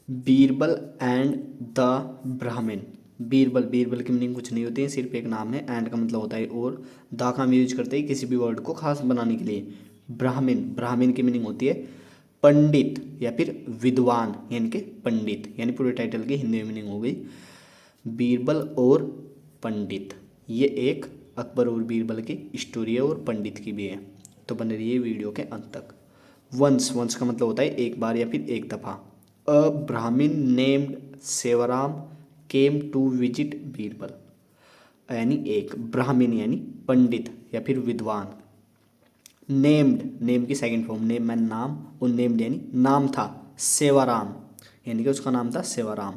Birbal and the ब्राह्मण। बीरबल, बीरबल की meaning कुछ नहीं होती है, सिर्फ एक नाम है। एंड का मतलब होता है और, द का हम यूज करते हैं किसी भी वर्ड को खास बनाने के लिए। ब्राह्मण, ब्राह्मण की मीनिंग होती है पंडित या फिर विद्वान, यानी कि पंडित, यानी पूरे टाइटल की हिंदी में मीनिंग हो गई बीरबल और पंडित। ये एक अकबर और बीरबल की स्टोरी है और पंडित की भी है। तो बने रहिए वीडियो के अंत तक। वंस, वंस का मतलब होता है एक बार या फिर एक दफ़ा। A Brahmin named Sevaram came to visit Birbal, यानी एक ब्राह्मण यानी पंडित या फिर विद्वान। नेम्ड, नेम की सेकंड फॉर्म, नेम मैन नाम, और नेम्ड यानी नाम था, सेवाराम यानी कि उसका नाम था सेवाराम।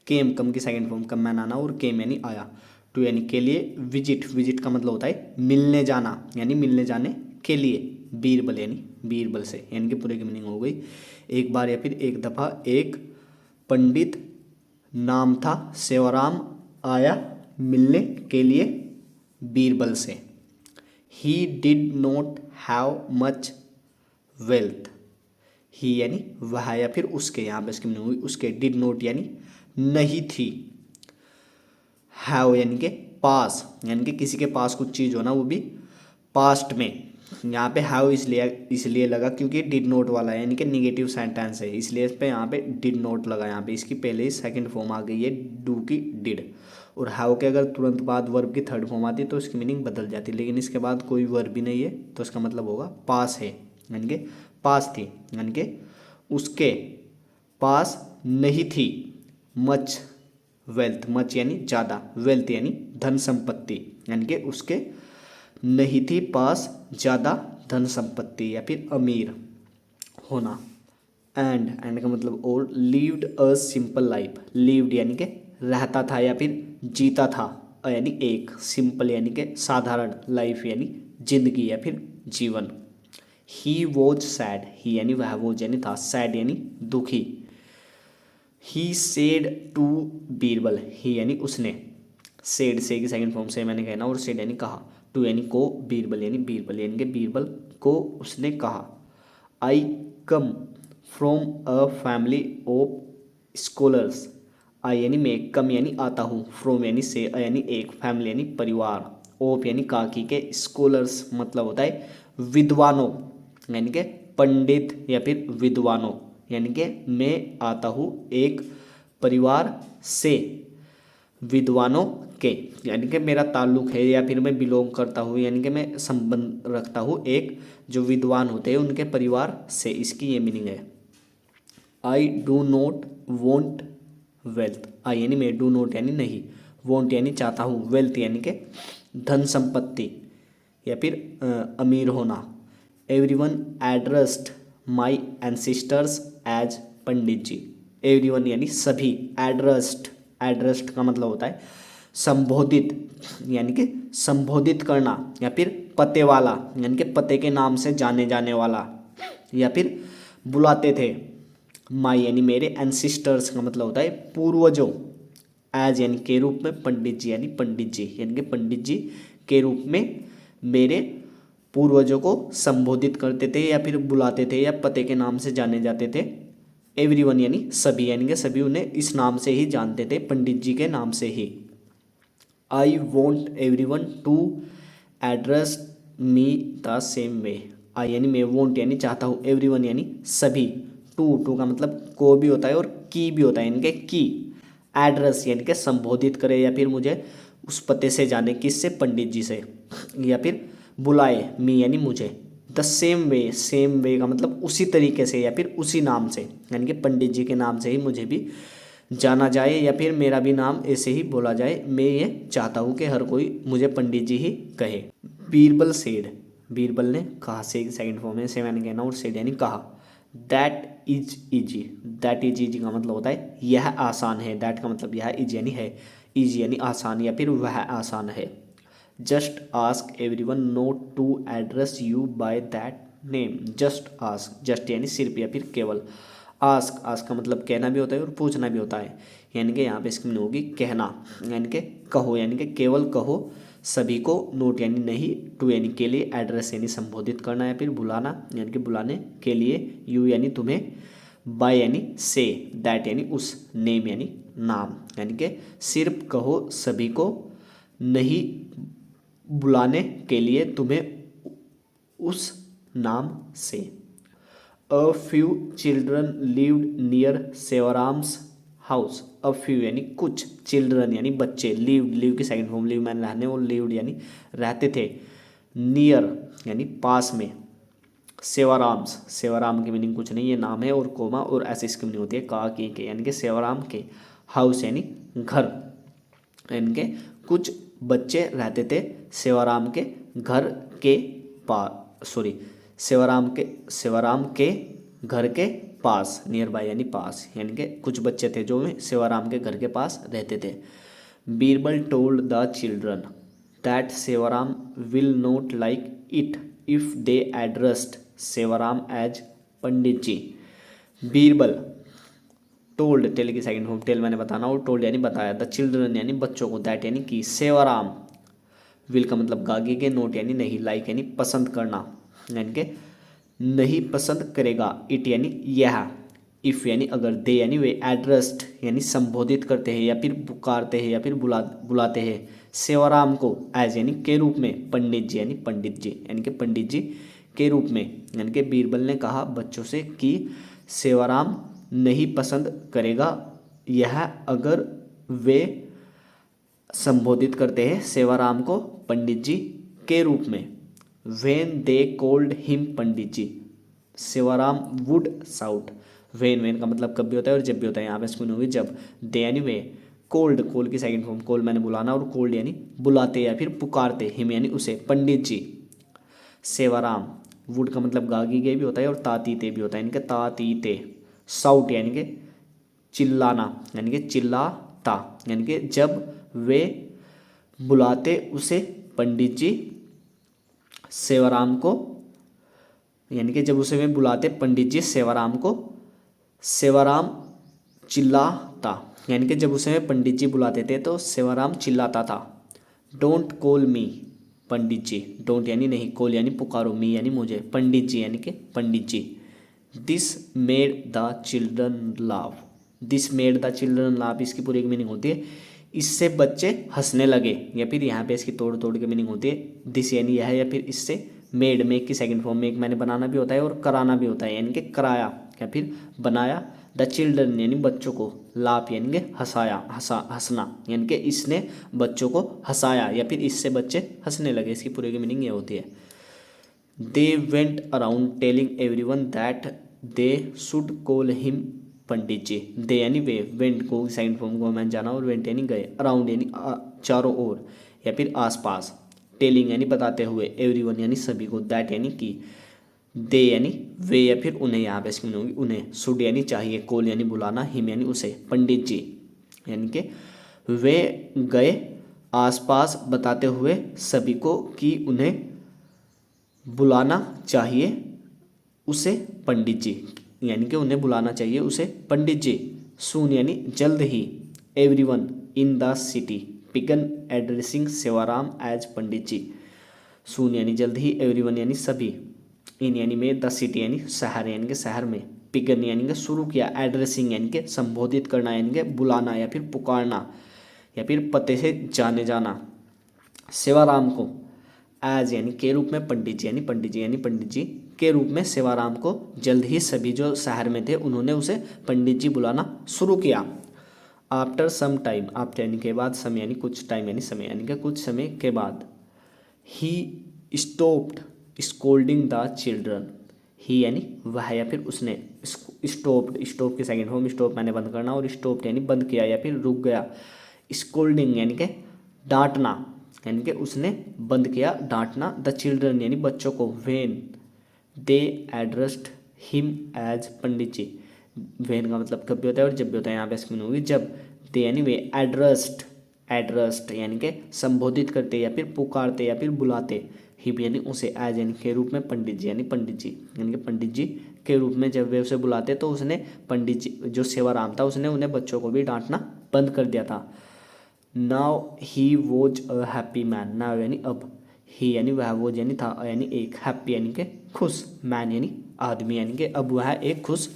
केम, कम की सेकंड फॉर्म, कम मैन आना, और केम यानी आया। टू यानी के लिए, विजिट, विजिट का मतलब होता है मिलने जाना, यानी मिलने जाने के लिए। बीरबल यानी बीरबल से, यानी कि पूरे की मीनिंग हो गई एक बार या फिर एक दफ़ा एक पंडित नाम था सेवाराम आया मिलने के लिए बीरबल से। He did not have much wealth, he यानी वह या फिर उसके, यहाँ पे इसकी मीनिंग हुई उसके। डिड नॉट यानी नहीं थी। हैव यानी कि पास, यानी कि किसी के पास कुछ चीज़ हो ना, वो भी पास्ट में। यहाँ पे हैव इसलिए लगा क्योंकि डिड नॉट वाला है, यानी कि निगेटिव सेंटेंस है, इसलिए इस पे यहाँ पे डिड नॉट लगा। यहाँ पे इसकी पहले ही सेकंड फॉर्म आ गई है डू की डिड, और हैव के अगर तुरंत बाद वर्ब की थर्ड फॉर्म आती तो इसकी मीनिंग बदल जाती, लेकिन इसके बाद कोई वर्ब भी नहीं है तो इसका मतलब होगा पास है, यानी कि पास थी, यानी कि उसके पास नहीं थी मच वेल्थ। मच यानी ज़्यादा, वेल्थ यानी धन संपत्ति, यानी कि उसके नहीं थी पास ज़्यादा धन संपत्ति या फिर अमीर होना। एंड, एंड का मतलब और। Lived a simple life, lived यानी कि रहता था या फिर जीता था, यानी एक, सिंपल यानी कि साधारण, लाइफ यानी जिंदगी या फिर जीवन। ही वॉज सैड, ही यानी वह, वॉज यानी था, सैड यानी दुखी। ही सेड टू बीरबल, ही यानी उसने, सेड से की सेकंड फॉर्म से मैंने कहना, और सेड यानी कहा, टू यानी को, बीरबल यानी बीरबल, यानी कि बीरबल को उसने कहा। I come from a family of scholars, I यानी मैं, कम यानी आता हूँ, फ्रॉम यानी से, यानी एक, फैमिली यानी परिवार, ऑफ यानी काकी के, स्कॉलर्स मतलब होता है विद्वानों, यानी कि पंडित या फिर विद्वानों, यानी कि मैं आता हूँ एक परिवार से विद्वानों के, यानी कि मेरा ताल्लुक है या फिर मैं बिलोंग करता हूँ, यानी कि मैं संबंध रखता हूँ एक जो विद्वान होते हैं उनके परिवार से, इसकी ये मीनिंग है। I do not want wealth, I यानी मैं, डू नॉट यानी नहीं, वॉन्ट यानी चाहता हूँ, वेल्थ यानी कि धन संपत्ति या फिर अमीर होना। एवरीवन एड्रेस्ड माई एंसिस्टर्स एज पंडित जी, एवरीवन यानी सभी, एड्रेस्ड, एड्रेस्ड का मतलब होता है संबोधित, यानी कि संबोधित करना, या फिर पते वाला, यानी कि पते के नाम से जाने जाने वाला, या फिर बुलाते थे। माई यानी मेरे, एंसिस्टर्स का मतलब होता है पूर्वजों, एज यानी के रूप में, पंडित जी यानी पंडित जी, यानी कि पंडित जी के रूप में मेरे पूर्वजों को संबोधित करते थे या फिर बुलाते थे या पते के नाम से जाने जाते थे। एवरीवन यानी सभी, यानी कि सभी उन्हें इस नाम से ही जानते थे, पंडित जी के नाम से ही। I want everyone to address me the same way, I यानी मैं, वॉन्ट यानी चाहता हूँ, एवरीवन यानी सभी, टू, टू का मतलब को भी होता है और की भी होता है, यानी कि की, एड्रेस यानी कि संबोधित करे या फिर मुझे उस पते से जाने, किससे, पंडित जी से, या फिर बुलाए, मी यानी मुझे, the same way, same way का मतलब उसी तरीके से या फिर उसी नाम से, यानी कि पंडित जी के नाम से ही मुझे भी जाना जाए या फिर मेरा भी नाम ऐसे ही बोला जाए। मैं ये चाहता हूँ कि हर कोई मुझे पंडित जी ही कहे। बीरबल सेड, बीरबल ने कहा, से सेकंड फॉर्म है, से मैंने कहना, और सेड यानी कहा। That is easy, that is easy का मतलब होता है यह आसान है, दैट का मतलब यह, इज यानी है, इजी यानी आसान या फिर वह आसान है। Just ask everyone not to address you by that name, just ask, just यानी सिर्फ या फिर केवल, आस्क, आस्क का मतलब कहना भी होता है और पूछना भी होता है, यानी कि यहाँ पे इसकी मीनिंग होगी कहना, यानी कि कहो, यानी कि केवल कहो सभी को, नोट यानी नहीं, टू यानी के लिए, एड्रेस यानी संबोधित करना या फिर बुलाना, यानी कि बुलाने के लिए, यू यानी तुम्हें, बाय यानी से, दैट यानी उस, नेम यानी नाम, यानी कि सिर्फ कहो सभी को, नहीं बुलाने के लिए तुम्हें उस नाम से। A few children lived near Sevaram's house. A few यानी कुछ, चिल्ड्रन यानी बच्चे, लिव्ड, लिव की सेकंड फॉर्म लिव मैंने रहने, और लिव्ड यानी रहते थे, नियर यानी पास में, सेवाराम्स, सेवाराम की मीनिंग कुछ नहीं, ये नाम है, और कोमा और ऐसे इसकी मीनिंग होती है का के, यानी कि सेवाराम के, हाउस यानी घर, यानी कि कुछ बच्चे रहते थे सेवाराम के घर के पास, सॉरी सेवाराम के घर के पास, नियर बाय यानी पास, यानी कि कुछ बच्चे थे जो सेवाराम के घर के पास रहते थे। Birbal told the children that Sevaram will not like it if they addressed Sevaram as Pandit ji. Birbal, told, tell की सेकंड फॉर्म, टेल मैंने बताना, और टोल्ड यानी बताया, द चिल्ड्रन यानी बच्चों को, दैट यानी कि सेवाराम, विल का मतलब गागे के, नोट यानी नहीं, लाइक यानी पसंद करना, यानी कि नहीं पसंद करेगा, इट यानी यह, इफ़ यानी अगर, दे यानी वे, एड्रेस्ड यानी संबोधित करते हैं या फिर पुकारते हैं या फिर बुलाते हैं सेवाराम को, एज यानी के रूप में, पंडित जी यानी पंडित जी, यानी कि पंडित जी के रूप में, यानी कि बीरबल ने कहा बच्चों से कि सेवाराम नहीं पसंद करेगा यह अगर वे संबोधित करते हैं सेवाराम को पंडित जी के रूप में। When they called him Pandit ji, Sevaram would shout. When का मतलब कब भी होता है और जब भी होता है, यहाँ पे इसमें होगी जब, दे यानी वे, कोल्ड, कोल की सेकंड फॉर्म, कोल मैंने बुलाना, और कोल्ड यानी बुलाते या फिर पुकारते, हिम यानी उसे, पंडित जी, सेवाराम, वुड का मतलब गागी गे भी होता है और तातीते भी होता है, यानी कि तातीते, साउट यानी कि चिल्लाना, यानी कि चिल्लाता, यानी कि जब वे बुलाते उसे पंडित जी सेवाराम को, यानी कि जब उसे वे बुलाते पंडित जी सेवाराम को, सेवाराम चिल्लाता, यानी कि जब उसे वे पंडित जी बुलाते थे तो सेवाराम चिल्लाता था। Don't call me pandit ji, don't यानी नहीं, कॉल यानी पुकारो, मी यानी मुझे, पंडित जी यानी कि पंडित जी। दिस मेड द चिल्ड्रन लाव, दिस मेड द चिल्ड्रन लाव, इसकी पूरी मीनिंग होती है इससे बच्चे हंसने लगे, या फिर यहाँ पे इसकी तोड़ तोड़ के मीनिंग होती है दिस यानी यह, या फिर इससे मेड, मेक की सेकंड फॉर्म, मेक मैंने बनाना भी होता है और कराना भी होता है, यानी कि कराया या फिर बनाया, द चिल्ड्रन यानी बच्चों को, लाफ यानी कि हंसाया, हंसना, यानी कि इसने बच्चों को हंसाया या फिर इससे बच्चे हंसने लगे, इसकी पूरी की मीनिंग ये होती है। They went around telling everyone that they should call him Pandit ji. They यानी वे, वेंट को सेकंड फॉर्म को मैंने जाना, और वेंट यानी गए, अराउंड यानी चारों ओर या फिर आसपास, टेलिंग यानी बताते हुए, एवरीवन यानी सभी को, दैट यानी कि, दे यानी वे या फिर उन्हें, यहाँ पे इसकी मीनिंग होगी उन्हें, शुड यानी चाहिए, कॉल यानी बुलाना, हिम यानी उसे, पंडित जी यानी कि वे गए आसपास बताते हुए सभी को कि उन्हें बुलाना चाहिए उसे पंडित जी, यानी कि उन्हें बुलाना चाहिए उसे पंडित जी। सून यानी जल्द ही, everyone in the city began addressing Sevaram as Pandit ji. Soon यानी जल्द ही, एवरीवन यानी सभी, इन यानी में, द सिटी यानी शहर, यानी कि शहर में, बिगन यानी कि शुरू किया, एड्रेसिंग यानी कि संबोधित करना, यानी कि बुलाना या फिर पुकारना या फिर पते से जाने जाना, सेवाराम को एज यानी के रूप में, पंडित जी यानी पंडित जी यानी पंडित जी के रूप में, सेवाराम को जल्द ही सभी जो शहर में थे उन्होंने उसे पंडित जी बुलाना शुरू किया। आफ्टर सम टाइम, आफ्टर यानी के बाद, सम यानी कुछ, टाइम यानी समय, यानी कि कुछ समय के बाद, he stopped scolding the children, he यानी वह या फिर उसने, स्टॉप्ड, स्टॉप की सेकंड फॉर्म, स्टॉप मैंने बंद करना, और स्टॉप्ड यानी बंद किया या फिर रुक गया, स्कोल्डिंग यानी कि डांटना, यानी कि उसने बंद किया डांटना, द चिल्ड्रन यानी बच्चों को, when they addressed him as Pandit ji. When का मतलब कब भी होता है और जब भी होता है, यहाँ पे इसकी मीनिंग होगी जब, दे यानी वे, एड्रेस्ड, एड्रेस्ड यानी कि संबोधित करते या फिर पुकारते या फिर बुलाते, हिम यानी उसे, एज यानी के रूप में, पंडित जी यानी पंडित जी, यानी कि पंडित जी के रूप में जब वे उसे बुलाते तो उसने, पंडित जी जो सेवाराम था उसने उन्हें बच्चों को भी डांटना बंद कर दिया था। Now he was a happy man, now यानी अब, ही यानी वह, वॉज यानी था, यानी एक, हैप्पी यानी कि खुश, मैन यानी आदमी, यानी कि अब वह एक खुश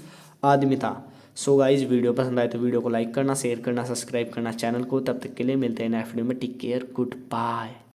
आदमी था। सो गाइस वीडियो पसंद आए तो वीडियो को लाइक करना, शेयर करना, सब्सक्राइब करना चैनल को। तब तक के लिए मिलते हैं नेक्स्ट वीडियो में। Take care, good bye.